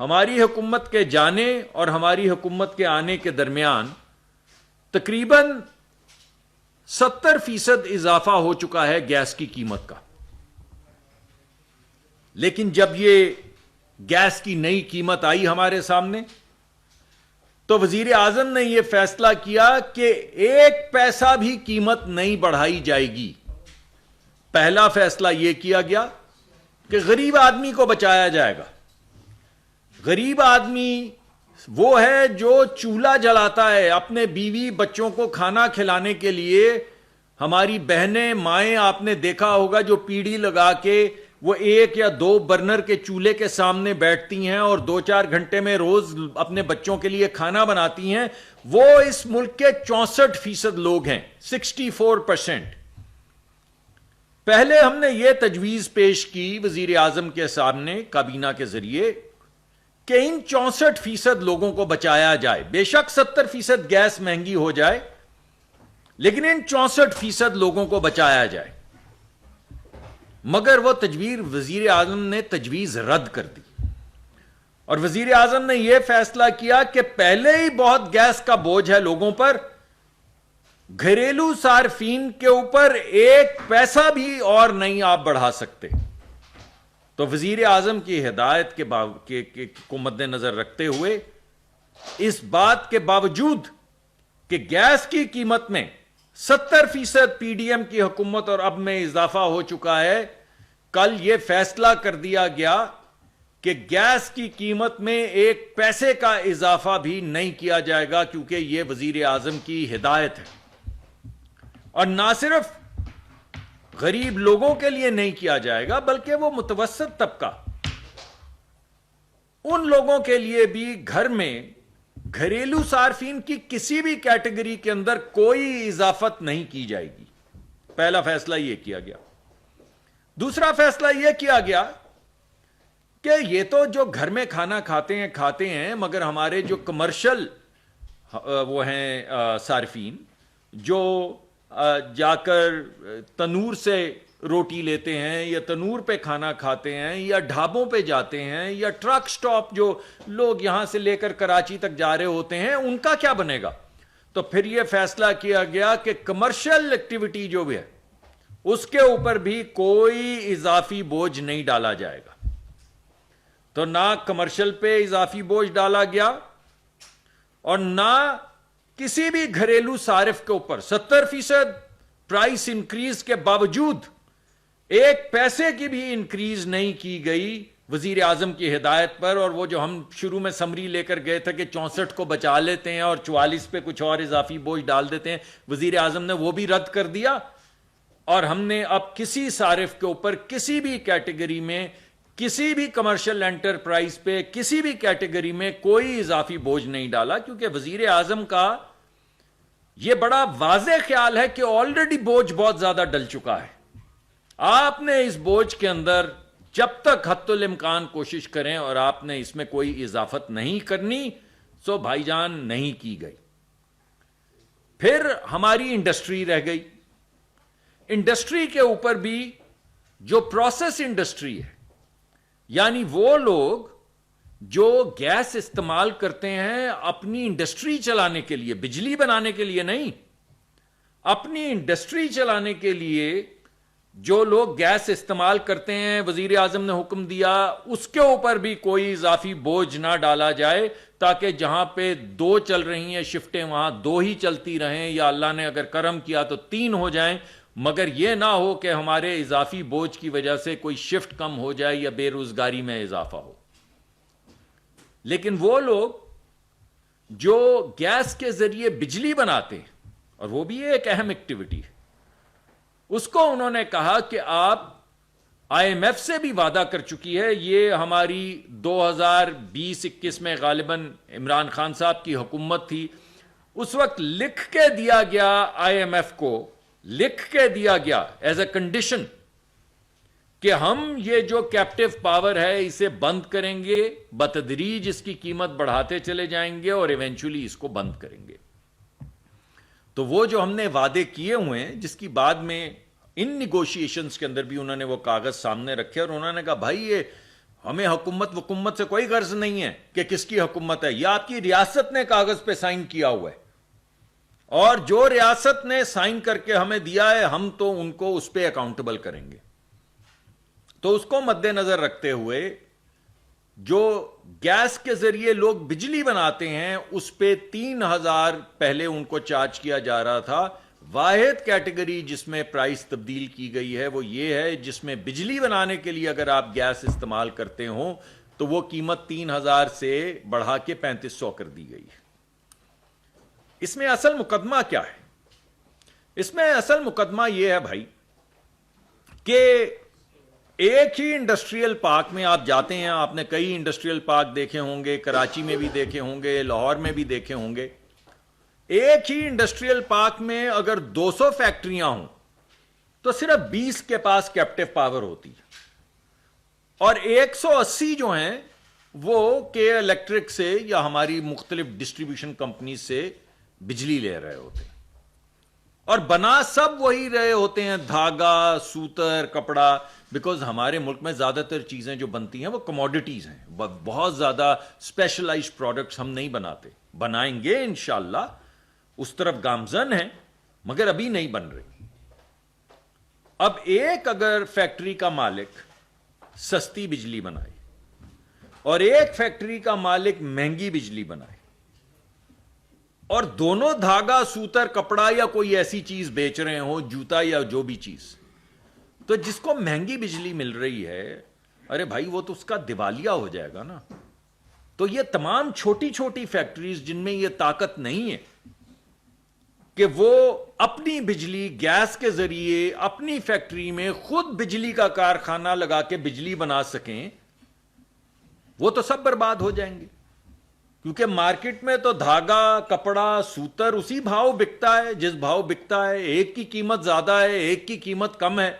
ہماری حکومت کے جانے اور ہماری حکومت کے آنے کے درمیان تقریباً 70% اضافہ ہو چکا ہے گیس کی قیمت کا. لیکن جب یہ گیس کی نئی قیمت آئی ہمارے سامنے تو وزیر اعظم نے یہ فیصلہ کیا کہ 1 پیسہ بھی قیمت نہیں بڑھائی جائے گی. پہلا فیصلہ یہ کیا گیا کہ غریب آدمی کو بچایا جائے گا. غریب آدمی وہ ہے جو چولہا جلاتا ہے اپنے بیوی بچوں کو کھانا کھلانے کے لیے. ہماری بہنیں مائیں آپ نے دیکھا ہوگا جو پیڑھی لگا کے وہ 1 یا 2 برنر کے چولہے کے سامنے بیٹھتی ہیں اور 2-4 گھنٹے میں روز اپنے بچوں کے لیے کھانا بناتی ہیں. وہ اس ملک کے 64% لوگ ہیں, 64%. پہلے ہم نے یہ تجویز پیش کی وزیر اعظم کے سامنے کابینہ کے ذریعے کہ ان 64% لوگوں کو بچایا جائے. بے شک 70% گیس مہنگی ہو جائے لیکن ان 64% لوگوں کو بچایا جائے. مگر وہ تجویز وزیر اعظم نے تجویز رد کر دی اور وزیر اعظم نے یہ فیصلہ کیا کہ پہلے ہی بہت گیس کا بوجھ ہے لوگوں پر, گھریلو صارفین کے اوپر 1 پیسہ بھی اور نہیں آپ بڑھا سکتے. تو وزیر اعظم کی ہدایت کو مد نظر رکھتے ہوئے اس بات کے باوجود کہ گیس کی قیمت میں 70% پی ڈی ایم کی حکومت اور اب میں اضافہ ہو چکا ہے, کل یہ فیصلہ کر دیا گیا کہ گیس کی قیمت میں 1 پیسے کا اضافہ بھی نہیں کیا جائے گا کیونکہ یہ وزیر اعظم کی ہدایت ہے. اور نہ صرف غریب لوگوں کے لیے نہیں کیا جائے گا بلکہ وہ متوسط طبقہ, ان لوگوں کے لیے بھی گھر میں گھریلو صارفین کی کسی بھی کیٹیگری کے اندر کوئی اضافت نہیں کی جائے گی. پہلا فیصلہ یہ کیا گیا. دوسرا فیصلہ یہ کیا گیا کہ یہ تو جو گھر میں کھانا کھاتے ہیں مگر ہمارے جو کمرشل وہ ہیں صارفین جو جا کر تنور سے روٹی لیتے ہیں یا تنور پہ کھانا کھاتے ہیں یا ڈھابوں پہ جاتے ہیں یا ٹرک سٹاپ جو لوگ یہاں سے لے کر کراچی تک جا رہے ہوتے ہیں, ان کا کیا بنے گا؟ تو پھر یہ فیصلہ کیا گیا کہ کمرشل ایکٹیویٹی جو بھی ہے اس کے اوپر بھی کوئی اضافی بوجھ نہیں ڈالا جائے گا. تو نہ کمرشل پہ اضافی بوجھ ڈالا گیا اور نہ کسی بھی گھریلو صارف کے اوپر 70% پرائس انکریز کے باوجود 1 پیسے کی بھی انکریز نہیں کی گئی وزیر اعظم کی ہدایت پر. اور وہ جو ہم شروع میں سمری لے کر گئے تھے کہ 64 کو بچا لیتے ہیں اور 44 پہ کچھ اور اضافی بوجھ ڈال دیتے ہیں, وزیر اعظم نے وہ بھی رد کر دیا. اور ہم نے اب کسی صارف کے اوپر کسی بھی کیٹیگری میں کسی بھی کمرشل انٹرپرائز پہ کسی بھی کیٹیگری میں کوئی اضافی بوجھ نہیں ڈالا کیونکہ وزیر اعظم کا یہ بڑا واضح خیال ہے کہ آلریڈی بوجھ بہت زیادہ ڈل چکا ہے. آپ نے اس بوجھ کے اندر جب تک حتی الامکان کوشش کریں اور آپ نے اس میں کوئی اضافت نہیں کرنی سو بھائی جان نہیں کی گئی. پھر ہماری انڈسٹری رہ گئی. انڈسٹری کے اوپر بھی جو پروسیس انڈسٹری ہے یعنی وہ لوگ جو گیس استعمال کرتے ہیں اپنی انڈسٹری چلانے کے لیے, بجلی بنانے کے لیے نہیں, اپنی انڈسٹری چلانے کے لیے جو لوگ گیس استعمال کرتے ہیں, وزیر اعظم نے حکم دیا اس کے اوپر بھی کوئی اضافی بوجھ نہ ڈالا جائے تاکہ جہاں پہ 2 چل رہی ہیں شفٹیں وہاں 2 ہی چلتی رہیں یا اللہ نے اگر کرم کیا تو 3 ہو جائیں. مگر یہ نہ ہو کہ ہمارے اضافی بوجھ کی وجہ سے کوئی شفٹ کم ہو جائے یا بے روزگاری میں اضافہ ہو. لیکن وہ لوگ جو گیس کے ذریعے بجلی بناتے ہیں اور وہ بھی ایک اہم ایکٹیویٹی ہے, اس کو انہوں نے کہا کہ آپ IMF سے بھی وعدہ کر چکی ہے, یہ ہماری 2020-21 میں غالباً عمران خان صاحب کی حکومت تھی, اس وقت لکھ کے دیا گیا IMF کو, لکھ کے دیا گیا ایز اے کنڈیشن کہ ہم یہ جو کیپٹیو پاور ہے اسے بند کریں گے, بتدریج اس کی قیمت بڑھاتے چلے جائیں گے اور ایونچولی اس کو بند کریں گے. تو وہ جو ہم نے وعدے کیے ہوئے ہیں جس کی بعد میں ان نیگوشیشنز کے اندر بھی انہوں نے وہ کاغذ سامنے رکھے اور انہوں نے کہا بھائی یہ ہمیں حکومت سے کوئی غرض نہیں ہے کہ کس کی حکومت ہے. یہ آپ کی ریاست نے کاغذ پہ سائن کیا ہوا ہے, اور جو ریاست نے سائن کر کے ہمیں دیا ہے ہم تو ان کو اس پہ اکاؤنٹیبل کریں گے. تو اس کو مد نظر رکھتے ہوئے جو گیس کے ذریعے لوگ بجلی بناتے ہیں اس پہ 3,000 پہلے ان کو چارج کیا جا رہا تھا. واحد کیٹیگری جس میں پرائس تبدیل کی گئی ہے وہ یہ ہے جس میں بجلی بنانے کے لیے اگر آپ گیس استعمال کرتے ہوں تو وہ قیمت 3,000 سے بڑھا کے 3,500 کر دی گئی ہے. اس میں اصل مقدمہ کیا ہے؟ اس میں اصل مقدمہ یہ ہے بھائی کہ ایک ہی انڈسٹریل پارک میں آپ جاتے ہیں, آپ نے کئی انڈسٹریل پارک دیکھے ہوں گے, کراچی میں بھی دیکھے ہوں گے, لاہور میں بھی دیکھے ہوں گے. ایک ہی انڈسٹریل پارک میں اگر 200 فیکٹریاں ہوں تو صرف 20 کے پاس کیپٹیو پاور ہوتی ہے, اور 180 جو ہیں وہ کے الیکٹرک سے یا ہماری مختلف ڈسٹریبیوشن کمپنی سے بجلی لے رہے ہوتے ہیں, اور بنا سب وہی رہے ہوتے ہیں, دھاگا, سوتر, کپڑا. بیکاز ہمارے ملک میں زیادہ تر چیزیں جو بنتی ہیں وہ کموڈیٹیز ہیں, بہت زیادہ اسپیشلائزڈ پروڈکٹس ہم نہیں بناتے. بنائیں گے انشاءاللہ, اس طرف گامزن ہیں, مگر ابھی نہیں بن رہی. اب ایک اگر فیکٹری کا مالک سستی بجلی بنائے اور ایک فیکٹری کا مالک مہنگی بجلی بنائے, اور دونوں دھاگا, سوتر, کپڑا یا کوئی ایسی چیز بیچ رہے ہوں, جوتا یا جو بھی چیز, تو جس کو مہنگی بجلی مل رہی ہے, ارے بھائی وہ تو اس کا دیوالیہ ہو جائے گا نا. تو یہ تمام چھوٹی چھوٹی فیکٹریز جن میں یہ طاقت نہیں ہے کہ وہ اپنی بجلی گیس کے ذریعے اپنی فیکٹری میں خود بجلی کا کارخانہ لگا کے بجلی بنا سکیں, وہ تو سب برباد ہو جائیں گے. کیونکہ مارکیٹ میں تو دھاگا, کپڑا, سوتر اسی بھاؤ بکتا ہے جس بھاؤ بکتا ہے. ایک کی قیمت زیادہ ہے, ایک کی قیمت کم ہے.